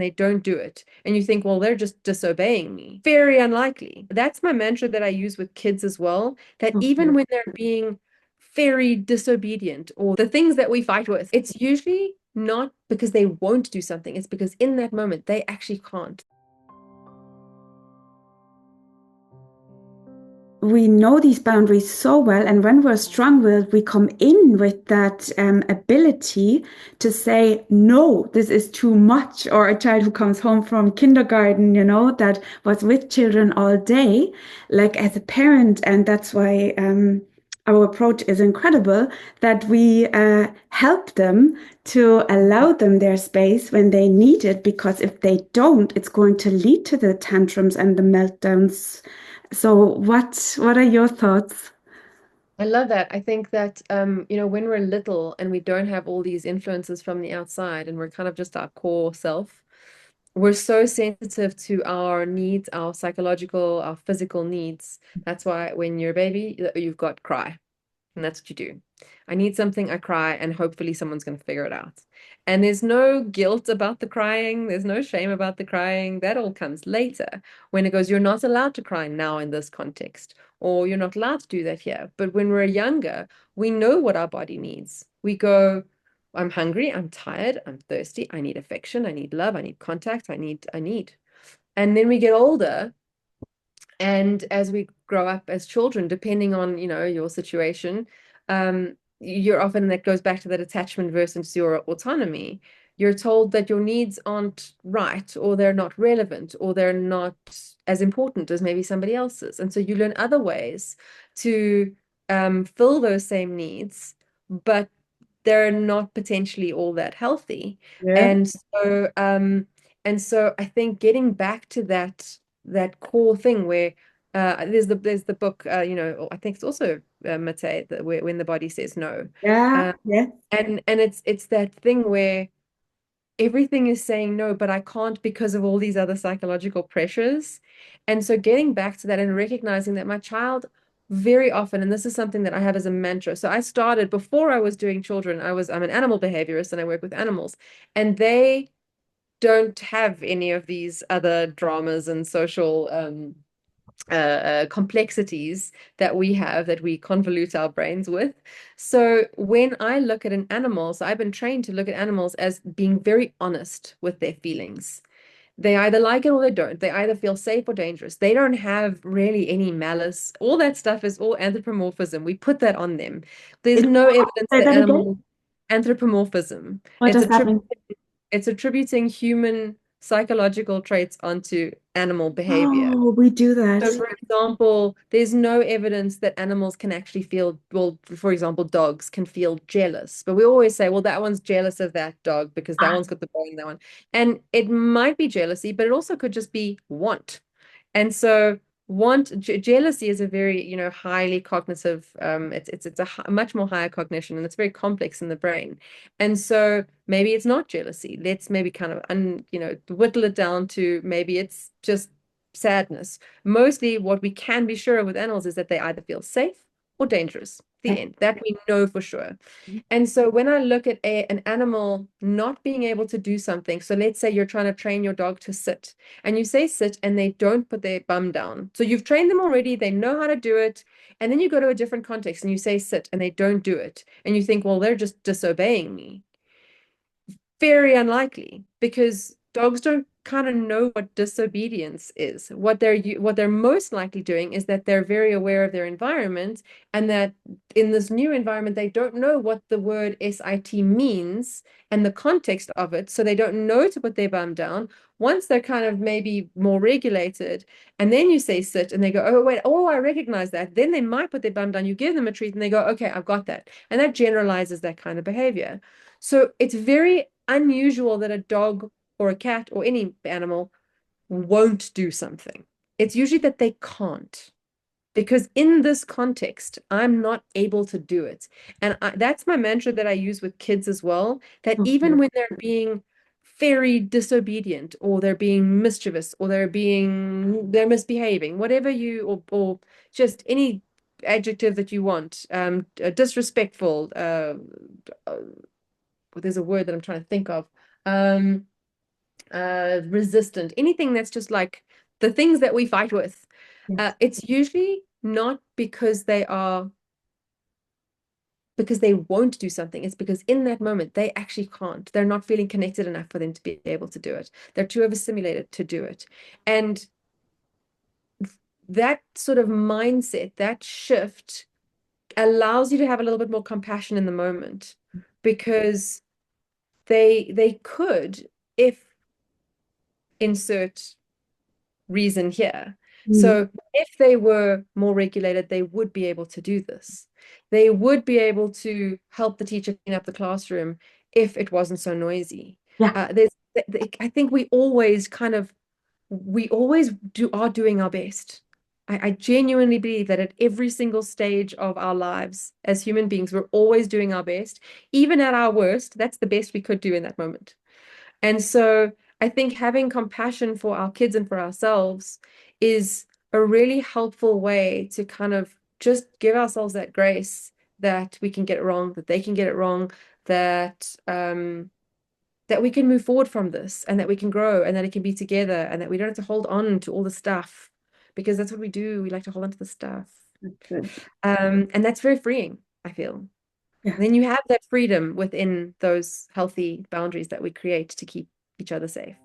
they don't do it. And you think, well, they're just disobeying me. Very unlikely. That's my mantra that I use with kids as well, that Mhm. even when they're being very disobedient or the things that we fight with, it's usually not because they won't do something. It's because in that moment, they actually can't. We know these boundaries so well, and when we're strong-willed, we come in with that ability to say, no, this is too much. Or a child who comes home from kindergarten, that was with children all day, like as a parent, and that's why our approach is incredible, that we help them to allow them their space when they need it, because if they don't, it's going to lead to the tantrums and the meltdowns. So what are your thoughts? I love that. I think that when we're little and we don't have all these influences from the outside and we're kind of just our core self, we're so sensitive to our needs, our psychological, our physical needs. That's why when you're a baby, you've got cry. And that's what you do. I need something, I cry, and hopefully someone's going to figure it out. And there's no guilt about the crying. There's no shame about the crying. That all comes later when it goes, you're not allowed to cry now in this context, or you're not allowed to do that here. But when we're younger, we know what our body needs. We go, I'm hungry, I'm tired, I'm thirsty, I need affection, I need love, I need contact, I need. And then we get older and as we grow up as children, depending on, your situation, you're often, that goes back to that attachment versus your autonomy. You're told that your needs aren't right, or they're not relevant, or they're not as important as maybe somebody else's. And so you learn other ways to fill those same needs, but they're not potentially all that healthy. Yeah. And so I think getting back to that core thing where there's the book I think it's also Mate that where when the body says no, Yeah, um, yeah. and it's that thing where everything is saying no, but I can't because of all these other psychological pressures. And so getting back to that and recognizing that my child very often, and this is something that I have as a mantra. So I started before I was doing children, I'm an animal behaviorist and I work with animals, and they don't have any of these other dramas and social complexities that we have that we convolute our brains with. So when I look at an animal, so I've been trained to look at animals as being very honest with their feelings. They either like it or they don't. They either feel safe or dangerous. They don't have really any malice. All that stuff is all anthropomorphism. We put that on them. There's It, no evidence say that that again. animals anthropomorphism. What It's does a that mean? it's attributing human psychological traits onto animal behavior. Oh, we do So, that. for example, there's no evidence that animals can actually feel, well, for example, dogs can feel jealous. But we always say, well, that one's jealous of that dog because that Ah, one's got the bone, that one. And it might be jealousy, but it also could just be want. And so jealousy is a very, highly cognitive, it's a much more higher cognition and it's very complex in the brain. And so maybe it's not jealousy. Let's maybe kind of whittle it down to maybe it's just sadness. Mostly what we can be sure of with animals is that they either feel safe or dangerous. The okay. end. That we know for sure. And so when I look at an animal not being able to do something, so let's say you're trying to train your dog to sit, and you say sit, and they don't put their bum down. So you've trained them already, they know how to do it, and then you go to a different context and you say sit, and they don't do it. And you think, well, they're just disobeying me. Very unlikely because dogs don't kind of know what disobedience is. What they're most likely doing is that they're very aware of their environment and that in this new environment they don't know what the word SIT means and the context of it, so they don't know to put their bum down. Once they're kind of maybe more regulated, and then you say sit, and they go, oh wait, oh I recognize that. Then they might put their bum down. You give them a treat, and they go, okay, I've got that, and that generalizes that kind of behavior. So it's very unusual that a dog or a cat or any animal won't do something. It's usually that they can't. Because in this context, I'm not able to do it. And that's my mantra that I use with kids as well, that Mhm. even when they're being very disobedient or they're being mischievous or they're misbehaving, whatever or just any adjective that you want, disrespectful, uh, there's a word that I'm trying to think of. Um, resistant, anything that's just like the things that we fight with, Yes. it's usually not because they won't do something. It's because in that moment they actually can't. They're not feeling connected enough for them to be able to do it. They're too overstimulated to do it. And that sort of mindset, that shift allows you to have a little bit more compassion in the moment because they could, if insert reason here. Mm. So if they were more regulated, they would be able to do this. They would be able to help the teacher clean up the classroom if it wasn't so noisy. Yeah. There's, I think we always are doing our best. I genuinely believe that at every single stage of our lives as human beings, we're always doing our best. Even at our worst, that's the best we could do in that moment. And so I think having compassion for our kids and for ourselves is a really helpful way to kind of just give ourselves that grace that we can get it wrong, that they can get it wrong, that we can move forward from this and that we can grow and that it can be together and that we don't have to hold on to all the stuff because that's what we do. We like to hold on to the stuff. That's good. And that's very freeing, I feel. Yeah. Then you have that freedom within those healthy boundaries that we create to keep each other safe.